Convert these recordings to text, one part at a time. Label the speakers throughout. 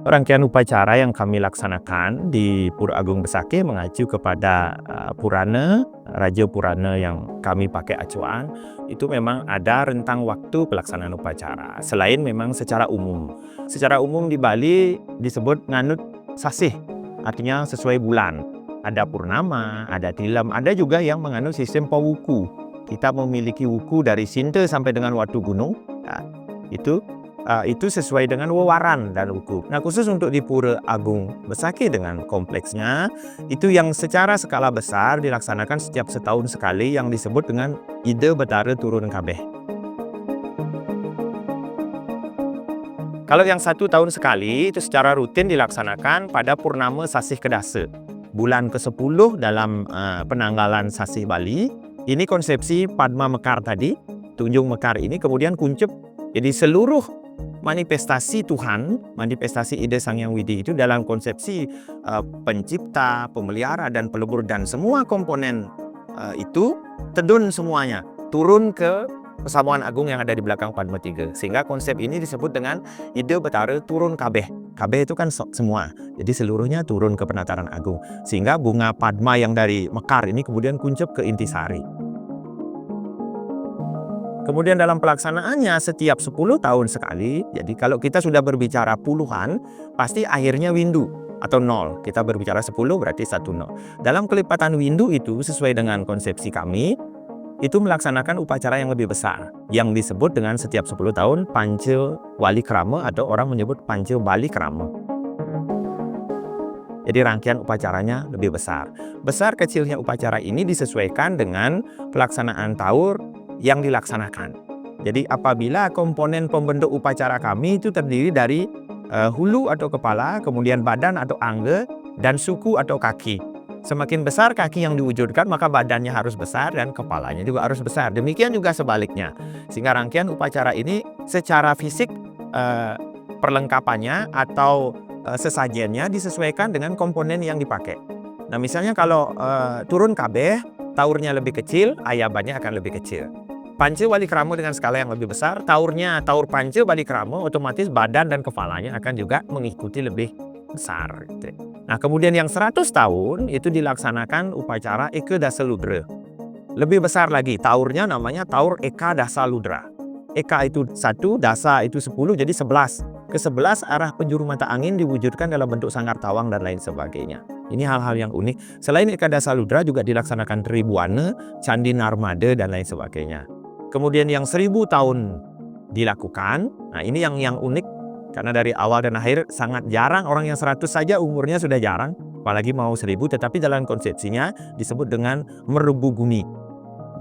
Speaker 1: Rangkaian upacara yang kami laksanakan di Pura Agung Besakih mengacu kepada Purana, Raja Purana yang kami pakai acuan, itu memang ada rentang waktu pelaksanaan upacara. Selain memang secara umum. Secara umum di Bali disebut nganut sasih, artinya sesuai bulan. Ada purnama, ada tilam, ada juga yang menganut sistem pawuku. Kita memiliki wuku dari Sinta sampai dengan Watu Gunung. Nah, itu sesuai dengan wewaran dan wuku. Nah, khusus untuk di Pura Agung Besakih dengan kompleksnya, itu yang secara skala besar dilaksanakan setiap setahun sekali yang disebut dengan Ida Betara Turun Kabeh. Kalau yang 1 tahun sekali itu secara rutin dilaksanakan pada Purnama Sasih Kedasa, bulan ke-10 dalam penanggalan Sasih Bali. Ini konsepsi Padma Mekar tadi, tunjung mekar ini kemudian kuncup. Jadi seluruh manifestasi Tuhan, manifestasi ide Sang Hyang Widi itu dalam konsepsi pencipta, pemelihara, dan pelebur, dan semua komponen itu tedun semuanya, turun ke Pesamuan Agung yang ada di belakang Padma 3. Sehingga konsep ini disebut dengan Ida Betara Turun Kabeh. Kabeh itu kan semua, jadi seluruhnya turun ke Penataran Agung. Sehingga bunga Padma yang dari mekar ini kemudian kuncup ke Intisari. Kemudian dalam pelaksanaannya setiap 10 tahun sekali, jadi kalau kita sudah berbicara puluhan, pasti akhirnya windu atau 0. Kita berbicara 10 berarti 1 0. Dalam kelipatan windu itu sesuai dengan konsepsi kami, itu melaksanakan upacara yang lebih besar, yang disebut dengan setiap 10 tahun Panca Wali Krama atau orang menyebut Panca Bali Krama. Jadi rangkaian upacaranya lebih besar. Besar kecilnya upacara ini disesuaikan dengan pelaksanaan taur yang dilaksanakan. Jadi apabila komponen pembentuk upacara kami itu terdiri dari hulu atau kepala, kemudian badan atau angga, dan suku atau kaki. Semakin besar kaki yang diwujudkan, maka badannya harus besar dan kepalanya juga harus besar. Demikian juga sebaliknya. Sehingga rangkaian upacara ini secara fisik perlengkapannya atau sesajennya disesuaikan dengan komponen yang dipakai. Nah, misalnya kalau turun kabeh, taurnya lebih kecil, ayabannya akan lebih kecil. Panca Wali Krama dengan skala yang lebih besar, taur Panca Wali Krama, otomatis badan dan kepalanya akan juga mengikuti lebih besar. Nah, kemudian yang 100 tahun itu dilaksanakan upacara Eka Dasa Ludra. Lebih besar lagi, taurnya namanya taur Eka Dasa Ludra. Eka itu 1, Dasa itu 10, jadi 11. Ke-11 arah penjuru mata angin diwujudkan dalam bentuk sangkar tawang dan lain sebagainya. Ini hal-hal yang unik. Selain Eka Dasa Ludra juga dilaksanakan Tribuana, Candi Narmada, dan lain sebagainya. Kemudian yang 1000 tahun dilakukan, nah ini yang unik, karena dari awal dan akhir sangat jarang, orang yang 100 saja umurnya sudah jarang, apalagi mau 1000, tetapi dalam konsepsinya disebut dengan merubu guni.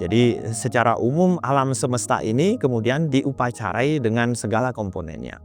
Speaker 1: Jadi secara umum alam semesta ini kemudian diupacarai dengan segala komponennya.